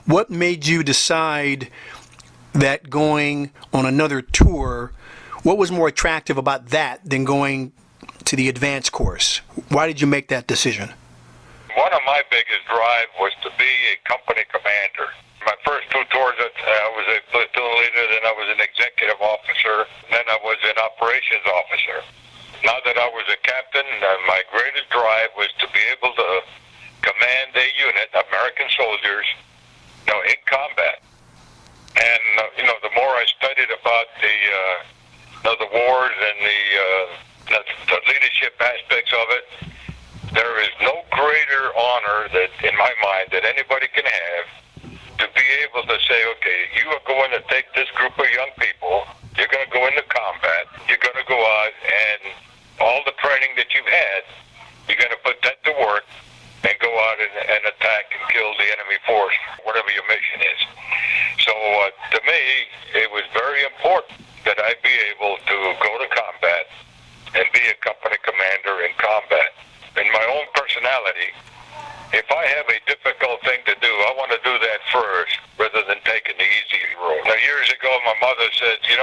What made you decide that going on another tour, what was more attractive about that than going to the advanced course? Why did you make that decision? One of my biggest drive was to be a company commander. My first two tours, I was a platoon leader, then I was an executive officer, then I was an operations officer. Now that I was a captain, my greatest drive was to be able to command a unit, American soldiers, in combat. And the more I studied about the wars and the leadership aspects of it, there is no greater honor that, in my mind, that anybody can have to be able to say, okay, you are going to take this group of young people, you're going to go into combat, you're going to go out and all the training that you've had, you're going to put that to work and go out and attack and kill the enemy force, whatever your mission is. So to me, it was very important that I be able to go to combat and be a company commander in combat. In my own personality, if I have a difficult thing to do, I want to do that first rather than taking the easy road. Now, years ago, my mother said, you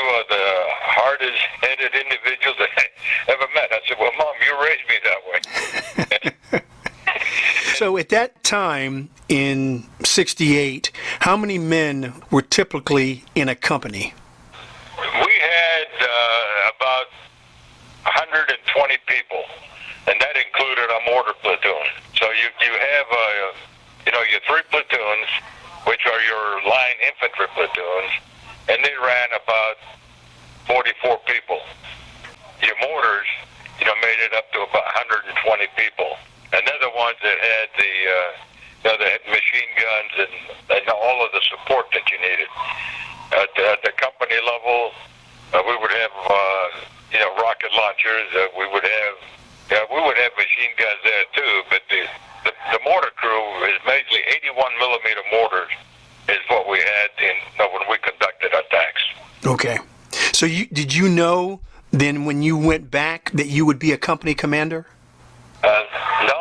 are the hardest-headed individual that I ever met. I said, well, Mom, you raised me that way. So at that time, in 68, how many men were typically in a company? We had about 120 people, and that included a mortar platoon. So you have your three platoons, which are your line infantry platoons, and they ran about 44 people. Your mortars, made it up to about 120 people, and they're the ones that had the machine guns and all of the support that you needed. At the company level, we would have rocket launchers. We would have machine guns there too. But the mortar crew is mainly 81 millimeter mortars is what we had when we conducted attacks. Okay. So did you know then when you went back that you would be a company commander? No,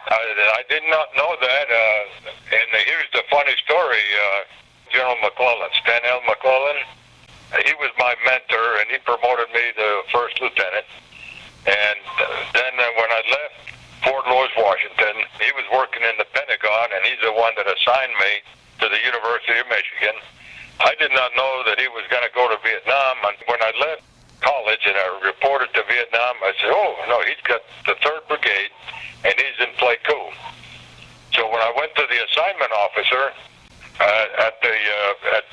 I did not know that. And here's the funny story. General McClellan, Stan L. McClellan, he was my mentor, and he promoted me to first lieutenant. And then when I left Fort Lewis, Washington, he was working in the Pentagon, and he's the one that assigned me to the University of Michigan. I did not know that he was going to go to Vietnam. And when I left college and I reported to Vietnam, I said, oh, no, he's got the 3rd Brigade, and he's in Pleiku. So when I went to the assignment officer at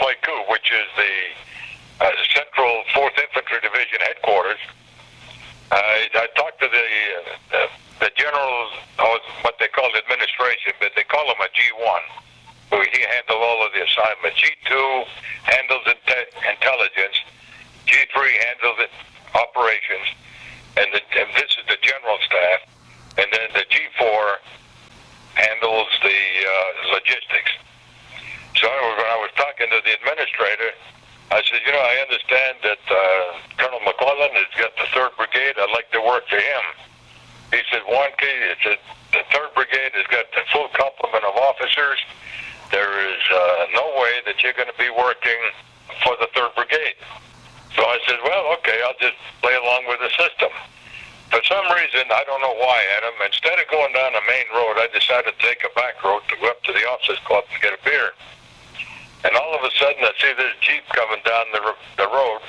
Pleiku, which is the Central 4th Infantry Division headquarters, I talked to the general, what they call administration, but they call him a G1. He handled all of the assignments. G2 handles intelligence. G3 handles operations. And this is the general staff. And then the G4 handles the logistics. So when I was talking to the administrator, I said, I understand that Colonel McClellan has got the 3rd Brigade. I'd like to work for him. He said, Wandke, the 3rd Brigade has got the full complement of officers. There is no way that you're going to be working for the 3rd Brigade. So I said, well, okay, I'll just play along with the system. For some reason, I don't know why, Adam, instead of going down the main road, I decided to take a back road to go up to the officers' club to get a beer. And all of a sudden, I see this Jeep coming down the road,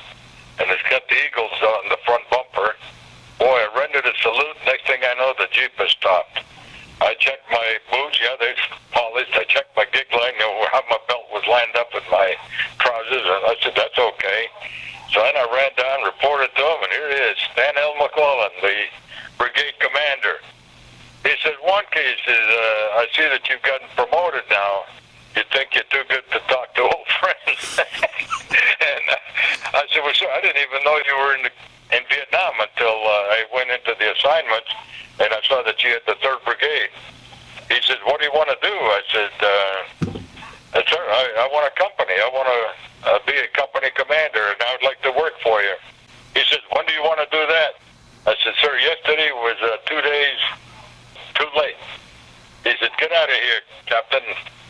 and it's got the Eagles on the front bumper. Boy, I rendered a salute. Next thing I know, the Jeep has stopped. I checked my boots. Yeah, they're polished. I checked my gig line, how my belt was lined up with my trousers. And I said, that's okay. So then I ran down, reported to him, and here it is, Stan L. McClellan, the brigade commander. He said, Wandke, he says, I see that you've gotten promoted now. You think you're too good to talk to old friends. And I said, well, sir, I didn't even know you were in Vietnam until I went into the assignments, and I saw that you had the 3rd Brigade. He said, what do you want to do? I said, sir, I want a company. I want to be a company commander, and I would like to work for you. He said, when do you want to do that? I said, sir, yesterday was 2 days too late. He said, get out of here. Captain,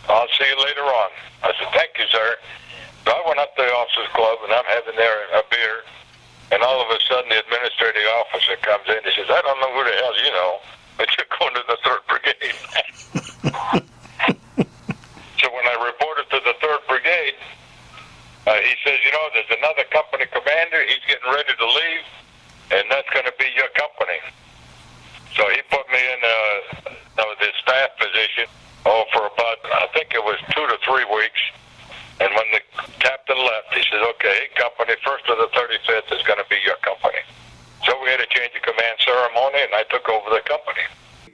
I'll see you later on. I said, thank you, sir. So I went up to the officers club, and I'm having there a beer, and all of a sudden the administrative officer comes in. He says, I don't know who the hell you know, but you're going to the 3rd Brigade. So when I reported to the 3rd Brigade, he says, there's another company commander. He's getting ready to leave, and that's going to be your company. So he put me in the staff position, for about, I think it was 2 to 3 weeks. And when the captain left, he says, okay, company 1st of the 35th is going to be your company. So we had a change of command ceremony, and I took over the company.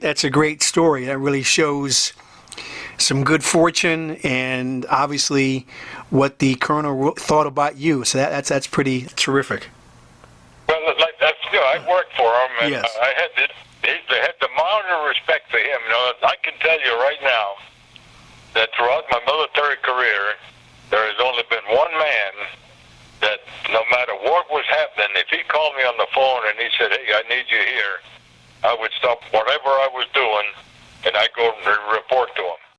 That's a great story. That really shows some good fortune and obviously what the colonel thought about you. So that's pretty terrific. Well, like that's, I worked for him, and Yes. I had the amount of respect for him. I can tell you right now that throughout my military career, there has only been one man that no matter what was happening, if he called me on the phone and he said, hey, I need you here, I would stop whatever I was doing and I'd go and report to him.